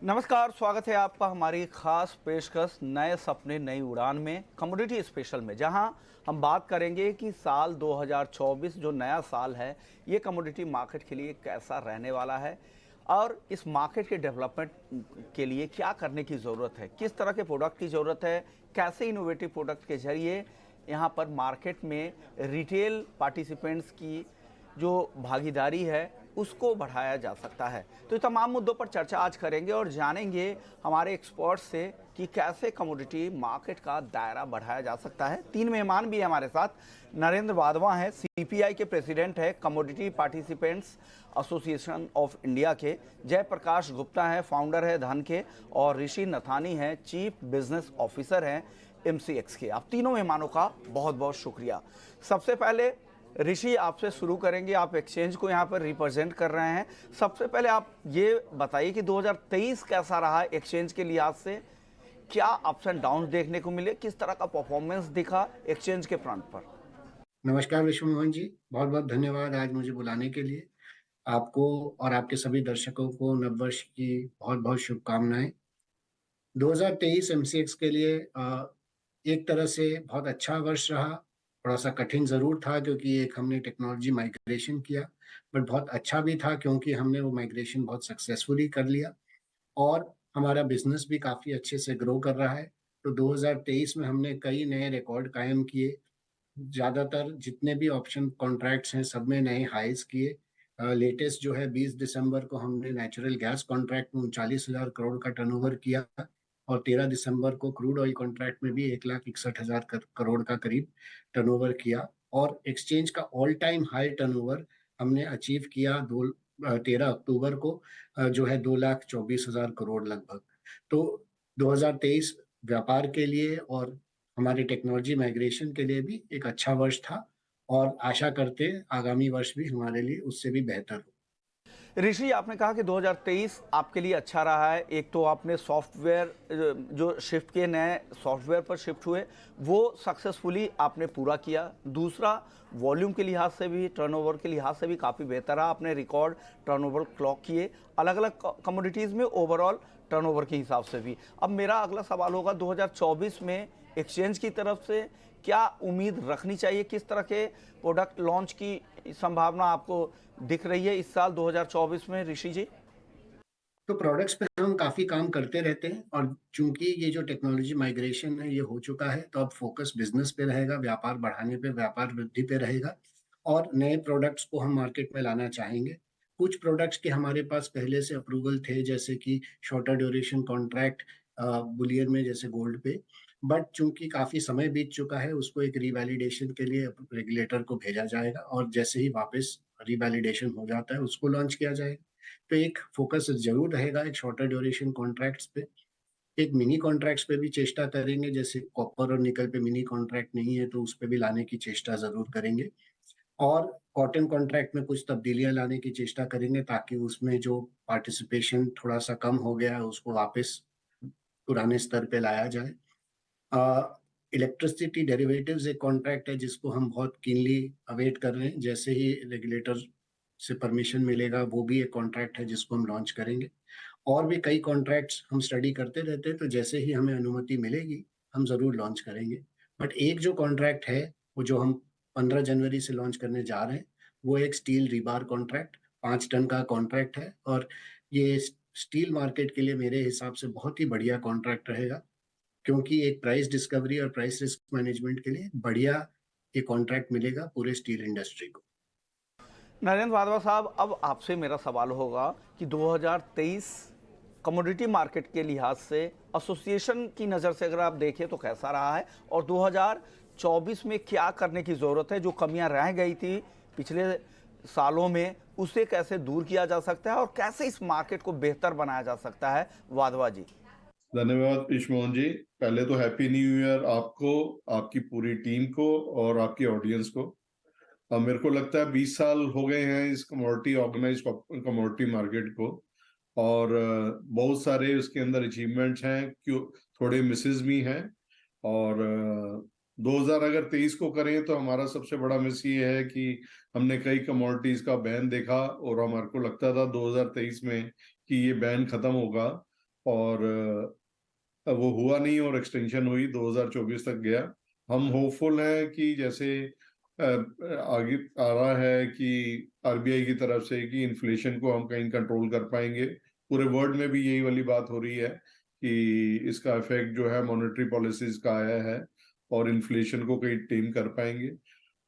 नमस्कार, स्वागत है आपका हमारी खास पेशकश नए सपने नई उड़ान में कमोडिटी स्पेशल में, जहां हम बात करेंगे कि साल 2024 जो नया साल है ये कमोडिटी मार्केट के लिए कैसा रहने वाला है और इस मार्केट के डेवलपमेंट के लिए क्या करने की ज़रूरत है, किस तरह के प्रोडक्ट की ज़रूरत है, कैसे इनोवेटिव प्रोडक्ट के जरिए यहाँ पर मार्केट में रिटेल पार्टिसिपेंट्स की जो भागीदारी है उसको बढ़ाया जा सकता है। तो ये तमाम मुद्दों पर चर्चा आज करेंगे और जानेंगे हमारे एक्सपर्ट से कि कैसे कमोडिटी मार्केट का दायरा बढ़ाया जा सकता है। तीन मेहमान भी हैं हमारे साथ। नरेंद्र वाधवा हैं, सीपीआई के प्रेसिडेंट है, commodity participants association of India के। जयप्रकाश गुप्ता है, फाउंडर है धन के। और ऋषि नथानी है, चीफ बिजनेस ऑफिसर हैं एमसीएक्स के। आप तीनों मेहमानों का बहुत बहुत शुक्रिया। सबसे पहले ऋषि, आपसे शुरू करेंगे। आप एक्सचेंज को यहाँ पर रिप्रेजेंट कर रहे हैं। सबसे पहले आप ये बताइए कि 2023 कैसा रहा एक्सचेंज के लिहाज से, क्या अप्स एंड डाउन देखने को मिले, किस तरह का परफॉर्मेंस दिखा एक्सचेंज के फ्रंट पर। नमस्कार विश्व मोहन जी, बहुत बहुत धन्यवाद आज मुझे बुलाने के लिए। आपको और आपके सभी दर्शकों को नववर्ष की बहुत बहुत शुभकामनाएं। 2023 एमसीएक्स के लिए एक तरह से बहुत अच्छा वर्ष रहा। थोड़ा सा कठिन जरूर था क्योंकि एक हमने टेक्नोलॉजी माइग्रेशन किया, बट बहुत अच्छा भी था क्योंकि हमने वो माइग्रेशन बहुत सक्सेसफुली कर लिया और हमारा बिजनेस भी काफ़ी अच्छे से ग्रो कर रहा है। तो 2023 में हमने कई नए रिकॉर्ड कायम किए। ज़्यादातर जितने भी ऑप्शन कॉन्ट्रैक्ट्स हैं सब में नए हाइज किए। लेटेस्ट जो है 20 दिसंबर को हमने नेचुरल गैस कॉन्ट्रैक्ट में 39,000 करोड़ का टर्नओवर किया और 13 दिसंबर को क्रूड ऑयल कॉन्ट्रैक्ट में भी 1,61,000 करोड़ का करीब टर्नओवर किया। और एक्सचेंज का ऑल टाइम हाई टर्नओवर हमने अचीव किया 13 अक्टूबर को, जो है 2,24,000 करोड़ लगभग। तो 2023 व्यापार के लिए और हमारे टेक्नोलॉजी माइग्रेशन के लिए भी एक अच्छा वर्ष था और आशा करते हैं आगामी वर्ष भी हमारे लिए उससे भी बेहतर हो। ऋषि, आपने कहा कि 2023 आपके लिए अच्छा रहा है। एक तो आपने सॉफ्टवेयर जो शिफ्ट किए, नए सॉफ्टवेयर पर शिफ्ट हुए, वो सक्सेसफुली आपने पूरा किया। दूसरा, वॉल्यूम के लिहाज से भी, टर्नओवर के लिहाज से भी काफ़ी बेहतर रहा। आपने रिकॉर्ड टर्नओवर क्लॉक किए अलग अलग कमोडिटीज़ में, ओवरऑल टर्नओवर के हिसाब से भी। अब मेरा अगला सवाल होगा, 2024 में एक्सचेंज की तरफ से क्या उम्मीद रखनी चाहिए, किस तरह के प्रोडक्ट लॉन्च की संभावना आपको दिख रही है इस साल 2024 में, ऋषि जी? तो प्रोडक्ट्स पे हम काफ़ी काम करते रहते हैं और चूंकि ये जो टेक्नोलॉजी माइग्रेशन है ये हो चुका है तो अब फोकस बिजनेस पे रहेगा, व्यापार बढ़ाने पे, व्यापार वृद्धि पे रहेगा और नए प्रोडक्ट्स को हम मार्केट में लाना चाहेंगे। कुछ प्रोडक्ट्स के हमारे पास पहले से अप्रूवल थे, जैसे कि शॉर्टर ड्यूरेशन कॉन्ट्रैक्ट बुलियन में, जैसे गोल्ड पे। बट चूंकि काफ़ी समय बीत चुका है उसको एक रिवैलिडेशन के लिए रेगुलेटर को भेजा जाएगा और जैसे ही वापस रिवैलिडेशन हो जाता है उसको लॉन्च किया जाएगा। तो एक फोकस जरूर रहेगा एक शॉर्टर ड्यूरेशन कॉन्ट्रैक्ट्स पे। एक मिनी कॉन्ट्रैक्ट्स पे भी चेष्टा करेंगे, जैसे कॉपर और निकल पे मिनी कॉन्ट्रैक्ट नहीं है तो उस पे भी लाने की चेष्टा जरूर करेंगे। और कॉटन कॉन्ट्रैक्ट में कुछ तब्दीलियां लाने की चेष्टा करेंगे ताकि उसमें जो पार्टिसिपेशन थोड़ा सा कम हो गया है उसको वापस पुराने स्तर पे लाया जाए। इलेक्ट्रिसिटी डेरिवेटिव्स एक कॉन्ट्रैक्ट है जिसको हम बहुत कीनली अवेट कर रहे हैं। जैसे ही रेगुलेटर से परमिशन मिलेगा वो भी एक कॉन्ट्रैक्ट है जिसको हम लॉन्च करेंगे। और भी कई कॉन्ट्रैक्ट्स हम स्टडी करते रहते हैं, तो जैसे ही हमें अनुमति मिलेगी हम जरूर लॉन्च करेंगे। बट एक जो कॉन्ट्रैक्ट है वो जो हम 15 जनवरी से लॉन्च करने जा रहे हैं वो एक स्टील रिबार कॉन्ट्रैक्ट, 5 टन का कॉन्ट्रैक्ट है। और ये स्टील मार्केट के लिए मेरे हिसाब से बहुत ही बढ़िया कॉन्ट्रैक्ट रहेगा क्योंकि एक प्राइस डिस्कवरी और प्राइस रिस्क मैनेजमेंट के लिए बढ़िया ये कॉन्ट्रैक्ट मिलेगा पूरे स्टील इंडस्ट्री को। नरेंद्र वाधवा साहब, अब आपसे मेरा सवाल होगा कि 2023 कमोडिटी मार्केट के लिहाज से एसोसिएशन की नज़र से अगर आप देखें तो कैसा रहा है, और 2024 में क्या करने की ज़रूरत है, जो कमियां रह गई थी पिछले सालों में उसे कैसे दूर किया जा सकता है और कैसे इस मार्केट को बेहतर बनाया जा सकता है। वाधवा जी। धन्यवाद पीयूष मोहन जी। पहले तो हैप्पी न्यू ईयर आपको, आपकी पूरी टीम को और आपकी ऑडियंस को। मेरे को लगता है 20 साल हो गए हैं इस कमोडिटी ऑर्गेनाइज कमोडिटी मार्केट को और बहुत सारे उसके अंदर अचीवमेंट्स हैं, क्यों थोड़े मिसेस भी हैं। और 2023 को करें तो हमारा सबसे बड़ा मिस ये है कि हमने कई कमोडिटीज का बैन देखा और हमारे को लगता था 2023 में कि ये बैन खत्म होगा और वो हुआ नहीं और एक्सटेंशन हुई 2024 तक गया। हम होपफुल हैं कि जैसे आगे आ रहा है कि आरबीआई की तरफ से कि इन्फ्लेशन को हम कहीं कंट्रोल कर पाएंगे। पूरे वर्ल्ड में भी यही वाली बात हो रही है कि इसका इफेक्ट जो है मॉनेटरी पॉलिसीज का आया है और इन्फ्लेशन को कहीं टेम कर पाएंगे।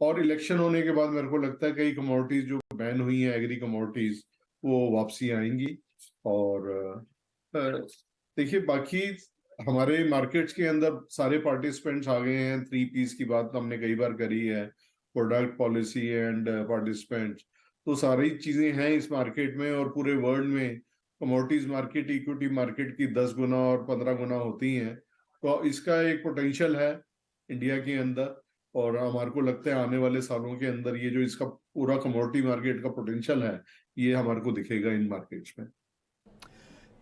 और इलेक्शन होने के बाद मेरे को लगता है कई कमोडिटीज जो बैन हुई हैं, एग्री कमोडिटीज, वो वापसी आएंगी। और देखिए बाकी हमारे मार्केट्स के अंदर सारे पार्टिसिपेंट्स आ गए हैं। 3 Ps की बात हमने कई बार करी है, प्रोडक्ट, पॉलिसी एंड पार्टिसिपेंट्स। तो सारी चीजें हैं इस मार्केट में। और पूरे वर्ल्ड में कमोडिटीज मार्केट इक्विटी मार्केट की 10 गुना और 15 गुना होती हैं। तो इसका एक पोटेंशियल है इंडिया के अंदर। और हमारे को लगता है आने वाले सालों के अंदर ये जो इसका पूरा कमोडिटी मार्केट का पोटेंशियल है, ये हमारे को दिखेगा इन मार्केट्स में।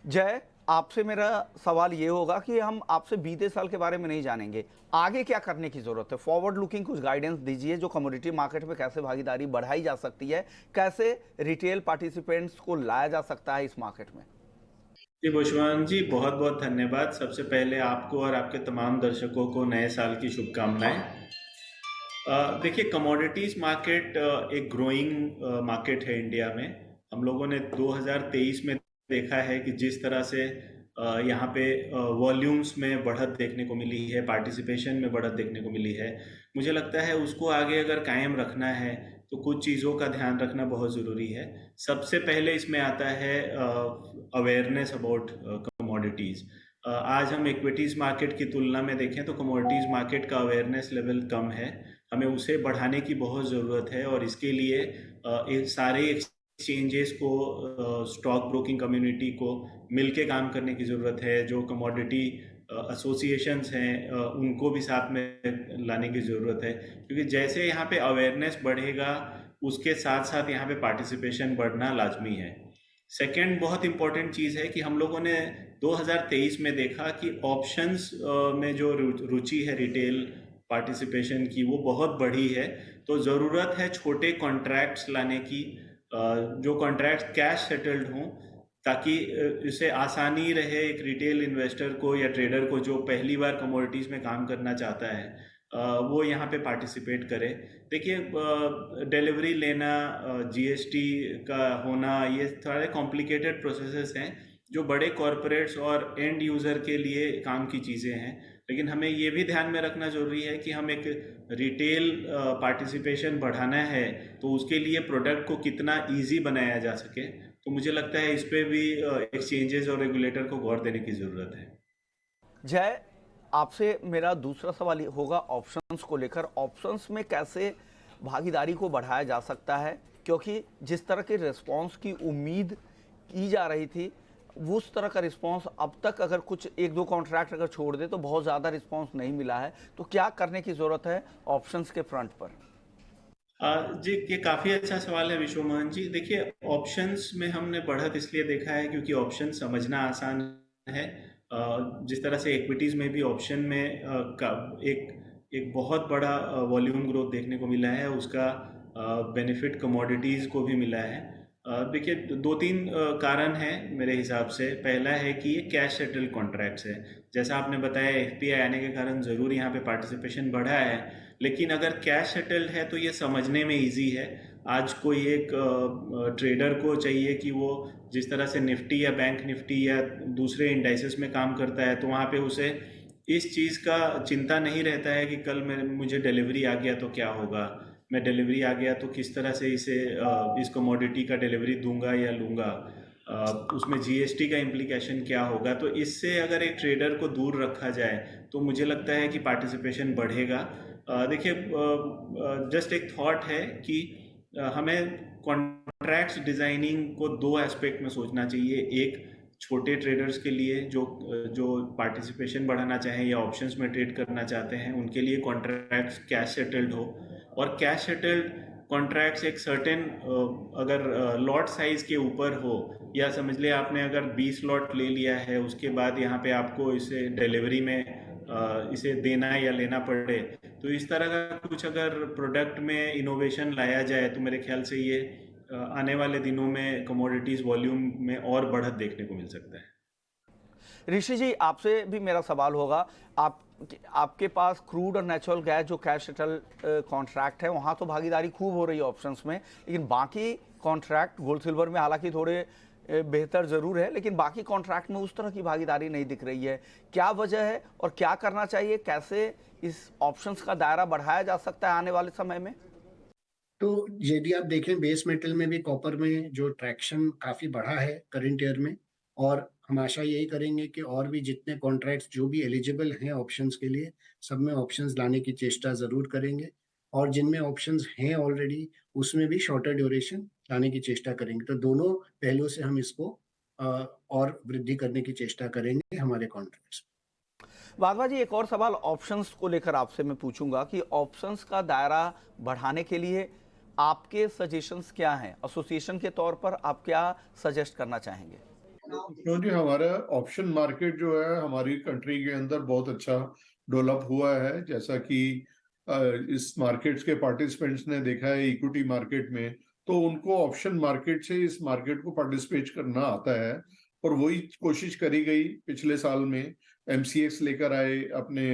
जय, आपसे मेरा सवाल ये होगा कि हम आपसे बीते साल के बारे में नहीं जानेंगे, आगे क्या करने की जरूरत है। फॉरवर्ड लुकिंग कुछ गाइडेंस दीजिए, जो कमोडिटी मार्केट में कैसे भागीदारी बढ़ाई जा सकती है, कैसे रिटेल पार्टिसिपेंट्स को लाया जा सकता है इस मार्केट में। जी भूषण जी, बहुत बहुत धन्यवाद। सबसे पहले आपको और आपके तमाम दर्शकों को नए साल की शुभकामनाएं। देखिए, कमोडिटीज मार्केट एक ग्रोइंग मार्केट है इंडिया में। हम लोगों ने 2023 में देखा है कि जिस तरह से यहाँ पे वॉल्यूम्स में बढ़त देखने को मिली है, पार्टिसिपेशन में बढ़त देखने को मिली है, मुझे लगता है उसको आगे अगर कायम रखना है तो कुछ चीज़ों का ध्यान रखना बहुत ज़रूरी है। सबसे पहले इसमें आता है अवेयरनेस अबाउट कमोडिटीज़। आज हम इक्विटीज़ मार्केट की तुलना में देखें तो कमोडिटीज़ मार्केट का अवेयरनेस लेवल कम है। हमें उसे बढ़ाने की बहुत ज़रूरत है और इसके लिए सारे एक्सचेंजेस को, स्टॉक ब्रोकिंग कम्युनिटी को मिलके काम करने की ज़रूरत है। जो कमोडिटी एसोसिएशंस हैं उनको भी साथ में लाने की ज़रूरत है, क्योंकि जैसे यहाँ पे अवेयरनेस बढ़ेगा उसके साथ साथ यहाँ पे पार्टिसिपेशन बढ़ना लाजमी है। सेकेंड बहुत इम्पॉर्टेंट चीज़ है कि हम लोगों ने 2023 में देखा कि ऑप्शंस में जो रुचि है रिटेल पार्टिसिपेशन की, वो बहुत बढ़ी है। तो ज़रूरत है छोटे कॉन्ट्रैक्ट्स लाने की, जो कॉन्ट्रैक्ट कैश सेटल्ड हों, ताकि इसे आसानी रहे एक रिटेल इन्वेस्टर को या ट्रेडर को जो पहली बार कमोडिटीज़ में काम करना चाहता है, वो यहाँ पे पार्टिसिपेट करे। देखिए, डिलीवरी लेना, जीएसटी का होना, ये सारे कॉम्प्लिकेटेड प्रोसेसेस हैं जो बड़े कॉरपोरेट्स और एंड यूज़र के लिए काम की चीज़ें हैं। लेकिन हमें ये भी ध्यान में रखना ज़रूरी है कि हम एक रिटेल पार्टिसिपेशन बढ़ाना है तो उसके लिए प्रोडक्ट को कितना ईजी बनाया जा सके। तो मुझे लगता है इस पे भी एक्सचेंजेस और रेगुलेटर को गौर देने की ज़रूरत है। जय, आपसे मेरा दूसरा सवाल होगा ऑप्शंस को लेकर। ऑप्शंस में कैसे भागीदारी को बढ़ाया जा सकता है, क्योंकि जिस तरह के रिस्पांस की उम्मीद की जा रही थी उस तरह का रिस्पांस अब तक, अगर कुछ एक दो कॉन्ट्रैक्ट अगर छोड़ दे तो बहुत ज़्यादा रिस्पांस नहीं मिला है। तो क्या करने की ज़रूरत है ऑप्शंस के फ्रंट पर। जी, ये काफ़ी अच्छा सवाल है विश्वमोहन जी। देखिए, ऑप्शंस में हमने बढ़त इसलिए देखा है क्योंकि ऑप्शन समझना आसान है। जिस तरह से इक्विटीज़ में भी ऑप्शन में एक बहुत बड़ा वॉल्यूम ग्रोथ देखने को मिला है, उसका बेनिफिट कमोडिटीज़ को भी मिला है। देखिए, 2-3 कारण हैं मेरे हिसाब से। पहला है कि ये कैश सेटल कॉन्ट्रैक्ट्स है। जैसा आपने बताया, एफपीआई आने के कारण ज़रूर यहाँ पे पार्टिसिपेशन बढ़ा है, लेकिन अगर कैश सेटल्ड है तो ये समझने में इजी है। आज कोई एक ट्रेडर को चाहिए कि वो जिस तरह से निफ्टी या बैंक निफ्टी या दूसरे इंडाइसेस में काम करता है, तो वहाँ पे उसे इस चीज़ का चिंता नहीं रहता है कि कल मुझे डिलीवरी आ गया तो क्या होगा, मैं डिलीवरी आ गया तो किस तरह से इस कमोडिटी का डिलीवरी दूंगा या लूँगा, उसमें जीएसटी का इम्प्लीकेशन क्या होगा। तो इससे अगर एक ट्रेडर को दूर रखा जाए तो मुझे लगता है कि पार्टिसिपेशन बढ़ेगा। देखिए, जस्ट एक थॉट है कि हमें कॉन्ट्रैक्ट्स डिज़ाइनिंग को 2 एस्पेक्ट में सोचना चाहिए। एक, छोटे ट्रेडर्स के लिए जो पार्टिसिपेशन बढ़ाना चाहें या ऑप्शंस में ट्रेड करना चाहते हैं, उनके लिए कॉन्ट्रैक्ट्स कैश सेटल्ड हो। और कैश सेटल्ड कॉन्ट्रैक्ट्स एक सर्टेन अगर लॉट साइज़ के ऊपर हो, या समझ लिया आपने अगर 20 लॉट ले लिया है, उसके बाद यहाँ पे आपको इसे डिलीवरी में इसे देना या लेना पड़े, तो इस तरह का कुछ अगर प्रोडक्ट में इनोवेशन लाया जाए तो मेरे ख्याल से ये आने वाले दिनों में कमोडिटीज़ वॉल्यूम में और बढ़त देखने को मिल सकता है। ऋषि जी, आपसे भी मेरा सवाल होगा। आपके पास क्रूड और नेचुरल गैस जो कैश सेटल कॉन्ट्रैक्ट है, वहाँ तो भागीदारी खूब हो रही है ऑप्शंस में, लेकिन बाकी कॉन्ट्रैक्ट गोल्ड सिल्वर में हालांकि थोड़े बेहतर ज़रूर है, लेकिन बाकी कॉन्ट्रैक्ट में उस तरह की भागीदारी नहीं दिख रही है। क्या वजह है और क्या करना चाहिए? कैसे इस ऑप्शंस का दायरा बढ़ाया जा सकता है आने वाले समय में? तो यदि आप देखें बेस मेटल में भी कॉपर में जो ट्रैक्शन काफ़ी बढ़ा है करंट ईयर में, और हम आशा यही करेंगे कि और भी जितने कॉन्ट्रैक्ट्स जो भी एलिजिबल हैं ऑप्शंस के लिए, सब में ऑप्शंस लाने की चेष्टा ज़रूर करेंगे, और जिनमें ऑप्शंस हैं ऑलरेडी उसमें भी शॉर्टर ड्यूरेशन लाने की चेष्टा करेंगे। तो दोनों पहलुओं से हम इसको और वृद्धि करने की चेष्टा करेंगे हमारे कॉन्ट्रैक्ट्स। वाधवा जी, एक और सवाल ऑप्शंस को लेकर आपसे मैं पूछूंगा कि ऑप्शंस का दायरा बढ़ाने के लिए आपके सजेशंस क्या हैं? एसोसिएशन के तौर पर आप क्या सजेस्ट करना चाहेंगे? क्योंकि हमारा ऑप्शन मार्केट जो है हमारी कंट्री के अंदर बहुत अच्छा डेवलप हुआ है। जैसा कि इस मार्केट्स के पार्टिसिपेंट्स ने देखा है इक्विटी मार्केट में, तो उनको ऑप्शन मार्केट से इस मार्केट को पार्टिसिपेट करना आता है, और वही कोशिश करी गई पिछले साल में। एमसीएक्स लेकर आए, अपने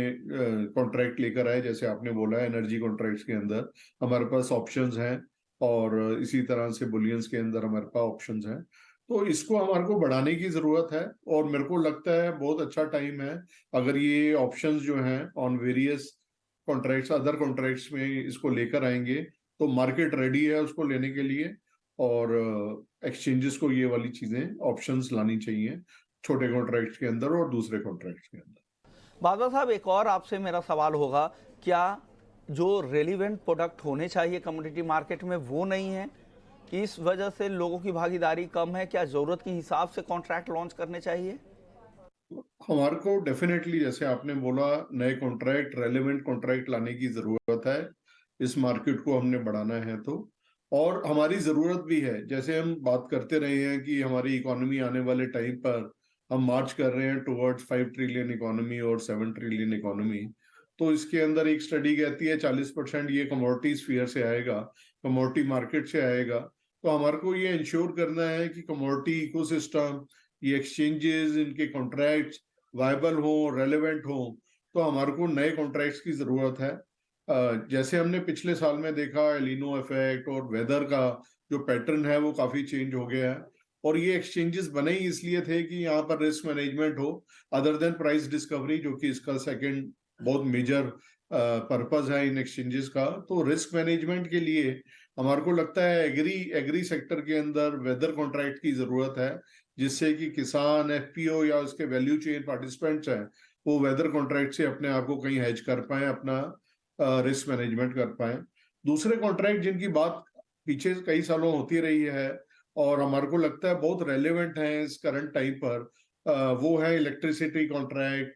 कॉन्ट्रैक्ट लेकर आए, जैसे आपने बोला एनर्जी कॉन्ट्रैक्ट्स के अंदर हमारे पास ऑप्शंस हैं, और इसी तरह से बुलियंस के अंदर हमारे पास ऑप्शंस हैं। तो इसको हमारे को बढ़ाने की जरूरत है, और मेरे को लगता है बहुत अच्छा टाइम है अगर ये ऑप्शंस जो हैं on various contracts, other contracts में इसको लेकर आएंगे, तो मार्केट रेडी है उसको लेने के लिए। और एक्सचेंजेस को ये वाली चीजें ऑप्शंस लानी चाहिए छोटे कॉन्ट्रैक्ट्स के अंदर और दूसरे कॉन्ट्रैक्ट्स के अंदर। वाधवा साहब, एक और आपसे मेरा सवाल होगा, क्या जो रेलिवेंट प्रोडक्ट होने चाहिए कमोडिटी मार्केट में वो नहीं है कि इस वजह से लोगों की भागीदारी कम है? क्या जरूरत के हिसाब से कॉन्ट्रैक्ट लॉन्च करने चाहिए? हमारे को डेफिनेटली, जैसे आपने बोला, नए कॉन्ट्रैक्ट, रेलेवेंट कॉन्ट्रैक्ट लाने की जरूरत है। इस मार्केट को हमने बढ़ाना है तो, और हमारी जरूरत भी है। जैसे हम बात करते रहे हैं कि हमारी इकोनॉमी आने वाले टाइम पर हम मार्च कर रहे हैं टुवर्ड्स 5 ट्रिलियन इकोनॉमी और 7 ट्रिलियन इकोनॉमी। तो इसके अंदर एक स्टडी कहती है 40% ये कमोडिटी स्फीयर से आएगा, कमोडिटी मार्केट से आएगा। तो हमारे को ये इंश्योर करना है कि कमोडिटी इकोसिस्टम, ये एक्सचेंजेस, इनके कॉन्ट्रैक्ट्स वायबल हो, रेलेवेंट हो। तो हमारे को नए कॉन्ट्रैक्ट्स की जरूरत है। जैसे हमने पिछले साल में देखा, एलिनो इफेक्ट और वेदर का जो पैटर्न है वो काफी चेंज हो गया है, और ये एक्सचेंजेस बने ही इसलिए थे कि यहाँ पर रिस्क मैनेजमेंट हो, अदर देन प्राइस डिस्कवरी, जो कि इसका सेकंड बहुत मेजर पर्पस है इन एक्सचेंजेस का। तो रिस्क मैनेजमेंट के लिए हमारे को लगता है एग्री सेक्टर के अंदर वेदर कॉन्ट्रैक्ट की जरूरत है, जिससे कि किसान, एफपीओ या उसके वैल्यू चेन पार्टिसिपेंट्स हैं, वो वेदर कॉन्ट्रैक्ट से अपने आप को कहीं हेज कर पाए, अपना रिस्क मैनेजमेंट कर पाए। दूसरे कॉन्ट्रैक्ट जिनकी बात पीछे कई सालों होती रही है और हमारे को लगता है बहुत रेलेवेंट है इस करंट टाइम पर, वो है electricity contract,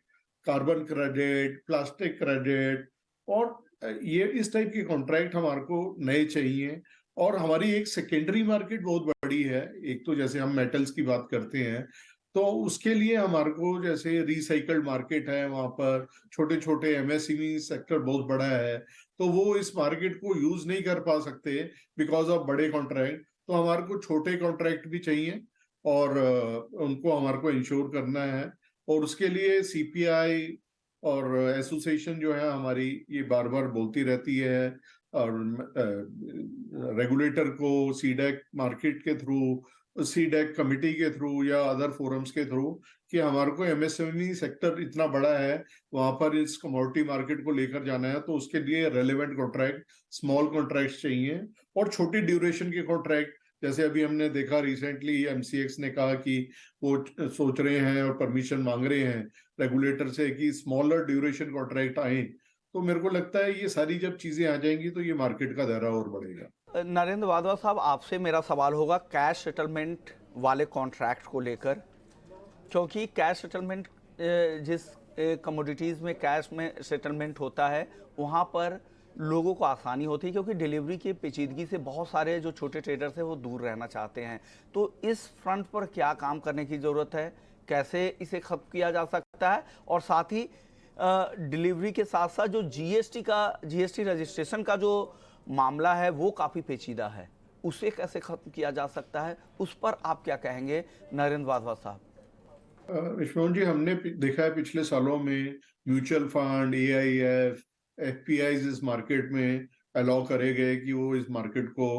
carbon credit, plastic credit, और ये इस टाइप के कॉन्ट्रैक्ट हमारे को नए चाहिए। और हमारी एक सेकेंडरी मार्केट बहुत बड़ी है। एक तो जैसे हम मेटल्स की बात करते हैं, तो उसके लिए हमारे को जैसे रिसाइकल्ड मार्केट है, वहां पर छोटे छोटे एमएसएमई सेक्टर बहुत बड़ा है, तो वो इस मार्केट को यूज नहीं कर पा सकते बिकॉज ऑफ बड़े कॉन्ट्रैक्ट। तो हमारे को छोटे कॉन्ट्रैक्ट भी चाहिए, और उनको हमारे को इंश्योर करना है। और उसके लिए सीपीआई और एसोसिएशन जो है हमारी, ये बार बार बोलती रहती है, और रेगुलेटर को सीडेक मार्केट के थ्रू, सीडेक कमिटी के थ्रू या अदर फोरम्स के थ्रू, कि हमारे को एमएसएमई सेक्टर इतना बड़ा है, वहां पर इस कमोडिटी मार्केट को लेकर जाना है। तो उसके लिए रेलेवेंट कॉन्ट्रैक्ट, स्मॉल कॉन्ट्रैक्ट चाहिए, और छोटी ड्यूरेशन के कॉन्ट्रैक्ट। जैसे अभी हमने देखा रिसेंटली एमसीएक्स ने कहा कि वो सोच रहे हैं और परमिशन मांग रहे हैं रेगुलेटर से कि स्मॉलर ड्यूरेशन कॉन्ट्रैक्ट आए। तो मेरे को लगता है ये सारी जब चीजें आ जाएंगी तो ये मार्केट का दायरा और बढ़ेगा। नरेंद्र वाधवा साहब, आपसे मेरा सवाल होगा कैश सेटलमेंट वाले कॉन्ट्रैक्ट को लेकर, क्योंकि कैश सेटलमेंट, जिस कमोडिटीज़ में कैश में सेटलमेंट होता है वहाँ पर लोगों को आसानी होती है, क्योंकि डिलीवरी की पेचीदगी से बहुत सारे जो छोटे ट्रेडर्स हैं वो दूर रहना चाहते हैं। तो इस फ्रंट पर क्या काम करने की ज़रूरत है? कैसे इसे खत्म किया जा सकता है? और साथ ही डिलीवरी के साथ साथ जो जीएसटी रजिस्ट्रेशन का जो मामला है वो काफ़ी पेचीदा है, उसे कैसे खत्म किया जा सकता है? उस पर आप क्या कहेंगे नरेंद्र वाधवा साहब? विश्वमोहन जी, हमने देखा है पिछले सालों में म्यूचुअल फंड, एआईएफ, एफपीआईज इस मार्केट में अलाउ करे गए कि वो इस मार्केट को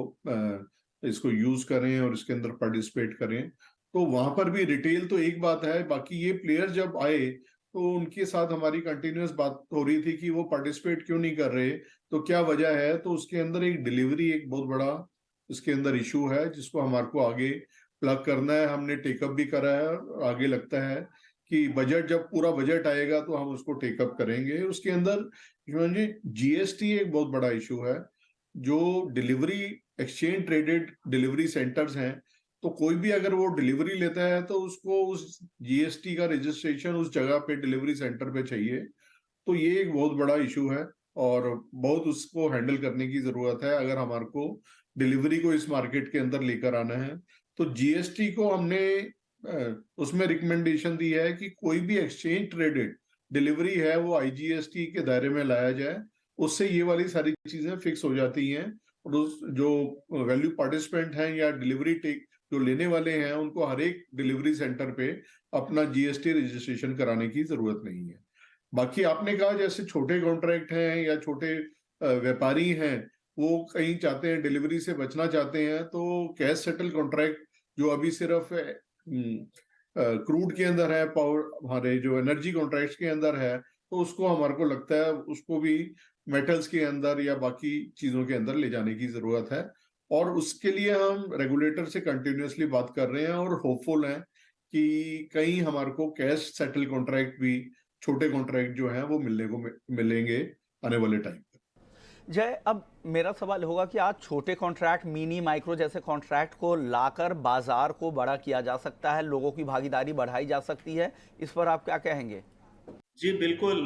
इसको यूज करें और इसके अंदर पार्टिसिपेट करें। तो वहां पर भी रिटेल तो एक बात है, बाकी ये प्लेयर जब आए तो उनके साथ हमारी कंटिन्यूअस बात हो रही थी कि वो पार्टिसिपेट क्यों नहीं कर रहे, तो क्या वजह है। तो उसके अंदर एक डिलीवरी एक बहुत बड़ा इसके अंदर इशू है, जिसको हमारे को आगे प्लग करना है। हमने टेकअप भी करा है और आगे लगता है कि बजट, जब पूरा बजट आएगा तो हम उसको टेकअप करेंगे। उसके अंदर जीएसटी एक बहुत बड़ा इशू है। जो delivery exchange traded delivery centres हैं, तो कोई भी अगर वो डिलीवरी लेता है तो उसको उस जीएसटी का रजिस्ट्रेशन उस जगह पे डिलीवरी सेंटर पे चाहिए। तो ये एक बहुत बड़ा इशू है और बहुत उसको हैंडल करने की जरूरत है अगर हमारे को डिलीवरी को इस मार्केट के अंदर लेकर आना है। तो जीएसटी को हमने उसमें रिकमेंडेशन दी है कि कोई भी एक्सचेंज ट्रेडेड डिलीवरी है वो आईजीएसटी के दायरे में लाया जाए। उससे ये वाली सारी चीजें फिक्स हो जाती हैं और उस जो वैल्यू पार्टिसिपेंट हैं या डिलीवरी टेक जो लेने वाले हैं, उनको हर एक डिलीवरी सेंटर पे अपना जीएसटी रजिस्ट्रेशन कराने की जरूरत नहीं है। बाकी आपने कहा जैसे छोटे कॉन्ट्रैक्ट हैं या छोटे व्यापारी हैं, वो कहीं चाहते हैं डिलीवरी से बचना चाहते हैं, तो कैश सेटल कॉन्ट्रैक्ट जो अभी सिर्फ क्रूड के अंदर है, पावर हमारे जो एनर्जी कॉन्ट्रैक्ट्स के अंदर है, तो उसको हमारे को लगता है उसको भी मेटल्स के अंदर या बाकी चीजों के अंदर ले जाने की जरूरत है। और उसके लिए हम रेगुलेटर से कंटिन्यूअसली बात कर रहे हैं और होपफुल हैं कि कहीं हमारे को कैश सेटल कॉन्ट्रैक्ट भी, छोटे कॉन्ट्रैक्ट जो हैं वो मिलने को मिलेंगे आने वाले टाइम। जय, अब मेरा सवाल होगा कि आज छोटे कॉन्ट्रैक्ट, मिनी माइक्रो जैसे कॉन्ट्रैक्ट को लाकर बाजार को बड़ा किया जा सकता है, लोगों की भागीदारी बढ़ाई जा सकती है, इस पर आप क्या कहेंगे? जी बिल्कुल,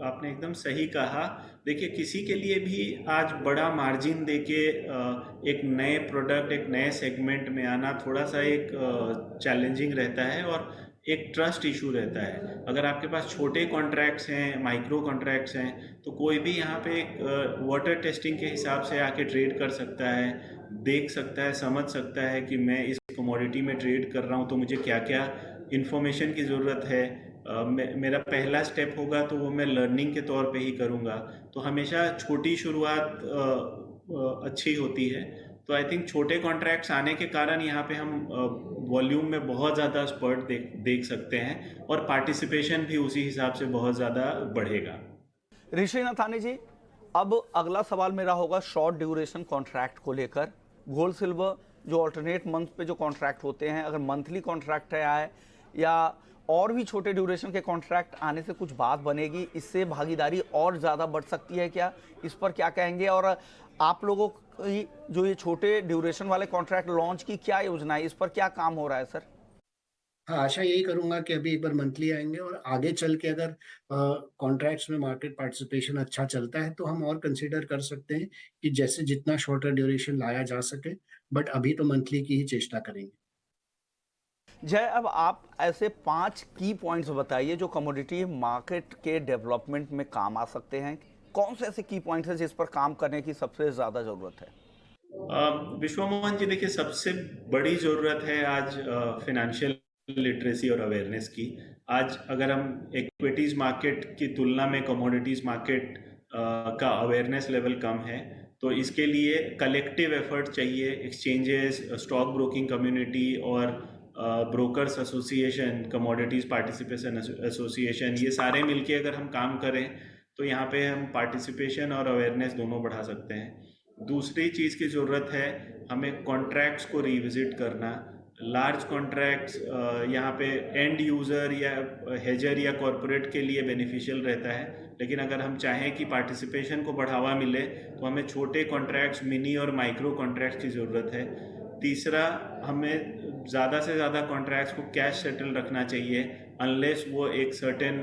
आपने एकदम सही कहा। देखिए, किसी के लिए भी आज बड़ा मार्जिन देके एक नए प्रोडक्ट, एक नए सेगमेंट में आना थोड़ा सा एक चैलेंजिंग रहता है और एक ट्रस्ट इशू रहता है। अगर आपके पास छोटे कॉन्ट्रैक्ट्स हैं, माइक्रो कॉन्ट्रैक्ट्स हैं, तो कोई भी यहाँ पे एक वाटर टेस्टिंग के हिसाब से आके ट्रेड कर सकता है, देख सकता है, समझ सकता है कि मैं इस कमोडिटी में ट्रेड कर रहा हूँ तो मुझे क्या क्या इन्फॉर्मेशन की ज़रूरत है। मेरा पहला स्टेप होगा तो वो मैं लर्निंग के तौर पे ही करूँगा। तो हमेशा छोटी शुरुआत अच्छी होती है। तो आई थिंक छोटे कॉन्ट्रैक्ट्स आने के कारण यहाँ पे हम वॉल्यूम में बहुत ज़्यादा स्पर्ट देख सकते हैं और पार्टिसिपेशन भी उसी हिसाब से बहुत ज़्यादा बढ़ेगा। ऋषि नथानी जी, अब अगला सवाल मेरा होगा शॉर्ट ड्यूरेशन कॉन्ट्रैक्ट को लेकर। गोल्ड सिल्वर जो ऑल्टरनेट मंथ पे जो कॉन्ट्रैक्ट होते हैं, अगर मंथली कॉन्ट्रैक्ट है या और भी छोटे ड्यूरेशन के कॉन्ट्रैक्ट आने से कुछ बात बनेगी, इससे भागीदारी और ज़्यादा बढ़ सकती है क्या? इस पर क्या कहेंगे? और आप लोगों की जो ये छोटे ड्यूरेशन वाले कॉन्ट्रैक्ट लॉन्च की क्या योजना है, इस पर क्या काम हो रहा है सर? हाँ, आशा यही करूंगा कि अभी एक बार मंथली आएंगे और आगे चल के अगर कॉन्ट्रैक्ट्स में मार्केट पार्टिसिपेशन अच्छा चलता है तो हम और कंसीडर कर सकते हैं कि जैसे जितना शॉर्टर ड्यूरेशन लाया जा सके, बट अभी तो मंथली की ही चेष्टा करेंगे। जय, अब आप ऐसे 5 की पॉइंट्स बताइए जो कमोडिटी मार्केट के डेवलपमेंट में काम आ सकते हैं। कौन से ऐसे की पॉइंट्स हैं जिस पर काम करने की सबसे ज़्यादा ज़रूरत है? विश्वमोहन जी, देखिए, सबसे बड़ी ज़रूरत है आज फिनेंशियल लिटरेसी और अवेयरनेस की। आज अगर हम इक्विटीज़ मार्केट की तुलना में कमोडिटीज़ मार्केट का अवेयरनेस लेवल कम है, तो इसके लिए कलेक्टिव एफर्ट चाहिए। एक्सचेंजेस, स्टॉक ब्रोकिंग कम्युनिटी और brokers association, commodities participation association, ये सारे मिलके अगर हम काम करें तो यहाँ पे हम पार्टिसिपेशन और अवेयरनेस दोनों बढ़ा सकते हैं। दूसरी चीज़ की ज़रूरत है हमें कॉन्ट्रैक्ट्स को रिविजिट करना। लार्ज कॉन्ट्रैक्ट्स यहाँ पे एंड यूज़र या हेजर या कॉरपोरेट के लिए बेनिफिशियल रहता है, लेकिन अगर हम चाहें कि पार्टिसिपेशन को बढ़ावा मिले तो हमें छोटे कॉन्ट्रैक्ट्स, मिनी और माइक्रो कॉन्ट्रैक्ट्स की ज़रूरत है। तीसरा, हमें ज़्यादा से ज़्यादा कॉन्ट्रैक्ट्स को कैश सेटल रखना चाहिए, अनलेस वो एक सर्टेन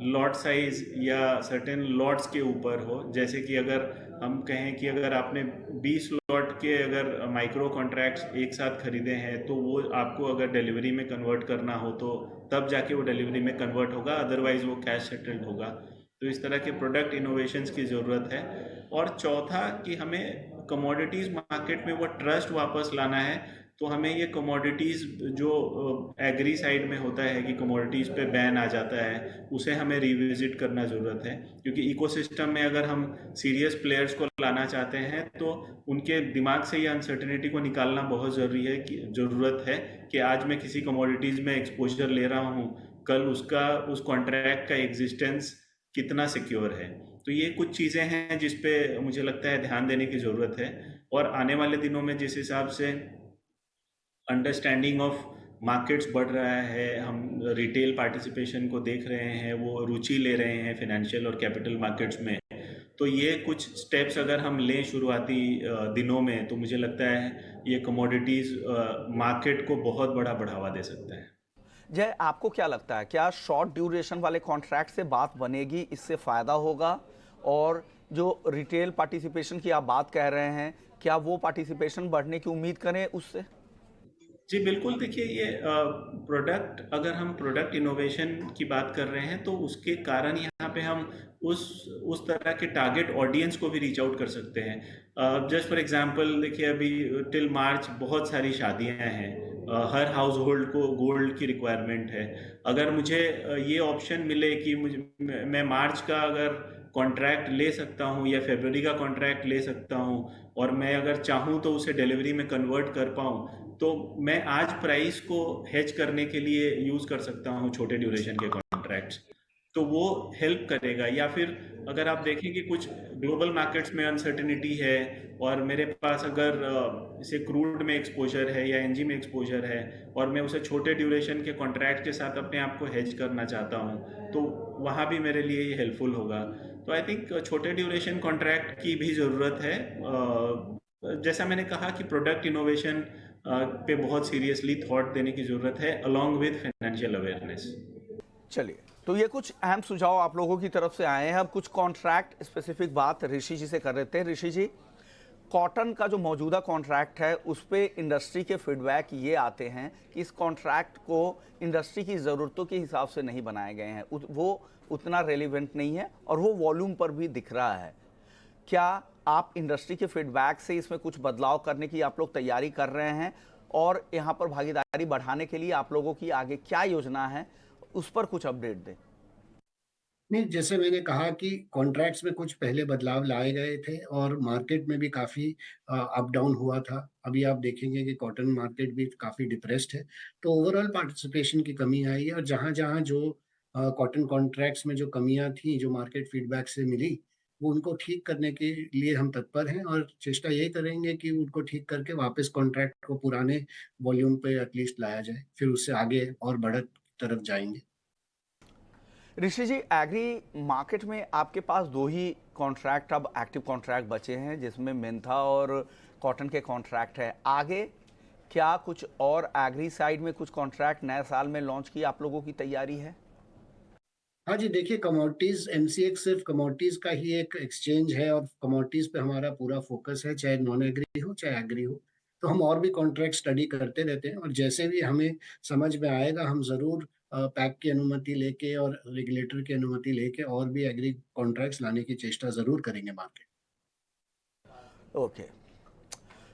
लॉट साइज या सर्टेन लॉट्स के ऊपर हो। जैसे कि अगर हम कहें कि अगर आपने 20 लॉट के अगर माइक्रो कॉन्ट्रैक्ट्स एक साथ खरीदे हैं तो वो आपको अगर डिलीवरी में कन्वर्ट करना हो तो तब जाके वो डिलीवरी में कन्वर्ट होगा, अदरवाइज वो कैश सेटल्ड होगा। तो इस तरह के प्रोडक्ट इनोवेशंस की ज़रूरत है। और चौथा कि हमें कमोडिटीज़ मार्केट में वो ट्रस्ट वापस लाना है तो हमें ये कमोडिटीज़ जो एग्री साइड में होता है कि कमोडिटीज़ पे बैन आ जाता है, उसे हमें रिविजिट करना ज़रूरत है, क्योंकि इकोसिस्टम में अगर हम सीरियस प्लेयर्स को लाना चाहते हैं तो उनके दिमाग से ये अनसर्टेनिटी को निकालना बहुत ज़रूरत है कि आज मैं किसी कमोडिटीज़ में एक्सपोजर ले रहा हूँ, कल उस कॉन्ट्रैक्ट का एग्जिस्टेंस कितना सिक्योर है। तो ये कुछ चीज़ें हैं जिस पे मुझे लगता है ध्यान देने की ज़रूरत है, और आने वाले दिनों में जिस हिसाब से अंडरस्टैंडिंग ऑफ मार्केट्स बढ़ रहा है, हम रिटेल पार्टिसिपेशन को देख रहे हैं, वो रुचि ले रहे हैं फिनेंशियल और कैपिटल मार्केट्स में, तो ये कुछ स्टेप्स अगर हम लें शुरुआती दिनों में, तो मुझे लगता है ये कमोडिटीज़ मार्केट को बहुत बड़ा बढ़ावा दे सकता है। जय, आपको क्या लगता है, क्या शॉर्ट ड्यूरेशन वाले कॉन्ट्रैक्ट से बात बनेगी, इससे फ़ायदा होगा? और जो रिटेल पार्टिसिपेशन की आप बात कह रहे हैं, क्या वो पार्टिसिपेशन बढ़ने की उम्मीद करें उससे? जी बिल्कुल, देखिए ये प्रोडक्ट, अगर हम प्रोडक्ट इनोवेशन की बात कर रहे हैं तो उसके कारण यहाँ पे हम उस तरह के टारगेट ऑडियंस को भी रीच आउट कर सकते हैं। जस्ट फॉर एग्जांपल देखिए, अभी टिल मार्च बहुत सारी शादियाँ हैं, हर हाउस होल्ड को गोल्ड की रिक्वायरमेंट है। अगर मुझे ये ऑप्शन मिले कि मैं मार्च का अगर कॉन्ट्रैक्ट ले सकता हूँ या फरवरी का कॉन्ट्रैक्ट ले सकता हूँ, और मैं अगर चाहूँ तो उसे डिलीवरी में कन्वर्ट कर पाऊँ, तो मैं आज प्राइस को हेज करने के लिए यूज़ कर सकता हूँ छोटे ड्यूरेशन के कॉन्ट्रैक्ट्स, तो वो हेल्प करेगा। या फिर अगर आप देखें कि कुछ ग्लोबल मार्केट्स में अनसर्टेनिटी है और मेरे पास अगर इसे क्रूड में एक्सपोजर है या एनजी में एक्सपोजर है, और मैं उसे छोटे ड्यूरेशन के कॉन्ट्रैक्ट के साथ अपने आप को हेज करना चाहता हूँ, तो वहाँ भी मेरे लिए ये हेल्पफुल होगा। तो आई थिंक छोटे ड्यूरेशन कॉन्ट्रैक्ट की भी ज़रूरत है। जैसा मैंने कहा कि प्रोडक्ट इनोवेशन पे बहुत सीरियसली थॉट देने की ज़रूरत है, अलॉन्ग विद फाइनेंशियल अवेयरनेस। चलिए, तो ये कुछ अहम सुझाव आप लोगों की तरफ से आए हैं। अब कुछ कॉन्ट्रैक्ट स्पेसिफिक बात ऋषि जी से कर रहे थे। ऋषि जी, कॉटन का जो मौजूदा कॉन्ट्रैक्ट है उस पे इंडस्ट्री के फीडबैक ये आते हैं कि इस कॉन्ट्रैक्ट को इंडस्ट्री की ज़रूरतों के हिसाब से नहीं बनाए गए हैं, वो उतना रेलिवेंट नहीं है और वो वॉल्यूम पर भी दिख रहा है। क्या आप इंडस्ट्री के फीडबैक से इसमें कुछ बदलाव करने की आप लोग तैयारी कर रहे हैं, और यहाँ पर भागीदारी बढ़ाने के लिए आप लोगों की आगे क्या योजना है, उस पर कुछ अपडेट दें? नहीं, जैसे मैंने कहा कि कॉन्ट्रैक्ट्स में कुछ पहले बदलाव लाए गए थे और मार्केट में भी काफ़ी अप डाउन हुआ था। अभी आप देखेंगे कि कॉटन मार्केट भी काफ़ी डिप्रेस्ड है, तो ओवरऑल पार्टिसिपेशन की कमी आई है। और जहाँ-जहाँ जो कॉटन कॉन्ट्रैक्ट्स में जो कमियाँ थी, जो मार्केट फीडबैक से मिली, वो उनको ठीक करने के लिए हम तत्पर हैं और चेष्टा यही करेंगे कि उनको ठीक करके वापस कॉन्ट्रैक्ट को पुराने वॉल्यूम पे एटलीस्ट लाया जाए, फिर उससे आगे और बढ़त की तरफ जाएँगे। ऋषि जी, एग्री मार्केट में आपके पास 2 ही कॉन्ट्रैक्ट अब एक्टिव कॉन्ट्रैक्ट बचे हैं, जिसमें मेंथा और कॉटन के कॉन्ट्रैक्ट है। आगे क्या कुछ और एग्री साइड में कुछ कॉन्ट्रैक्ट नए साल में लॉन्च की आप लोगों की तैयारी है? हाँ जी, देखिए कमोडिटीज़, एमसीएक्स सिर्फ़ कमोडिटीज़ का ही एक एक्सचेंज है और कमोडिटीज़ पे हमारा पूरा फ़ोकस है, चाहे नॉन एग्री हो, चाहे एग्री हो। तो हम और भी कॉन्ट्रैक्ट स्टडी करते रहते हैं और जैसे भी हमें समझ में आएगा, हम ज़रूर पैक की अनुमति लेके और रेगुलेटर की अनुमति लेके और भी एग्री कॉन्ट्रैक्ट्स लाने की चेष्टा ज़रूर करेंगे मार्केट। ओके,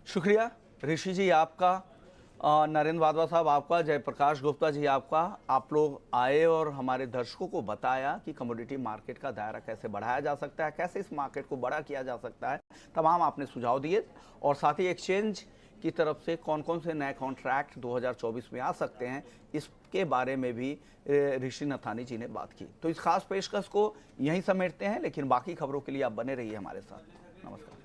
शुक्रिया ऋषि जी आपका, नरेंद्र वाधवा साहब आपका, जयप्रकाश गुप्ता जी आपका। आप लोग आए और हमारे दर्शकों को बताया कि कमोडिटी मार्केट का दायरा कैसे बढ़ाया जा सकता है, कैसे इस मार्केट को बड़ा किया जा सकता है। तमाम आपने सुझाव दिए, और साथ ही एक्सचेंज की तरफ से कौन कौन से नए कॉन्ट्रैक्ट 2024 में आ सकते हैं, इसके बारे में भी ऋषि नथानी जी ने बात की। तो इस खास पेशकश को यहीं समेटते हैं, लेकिन बाकी खबरों के लिए आप बने रहिए हमारे साथ। नमस्कार।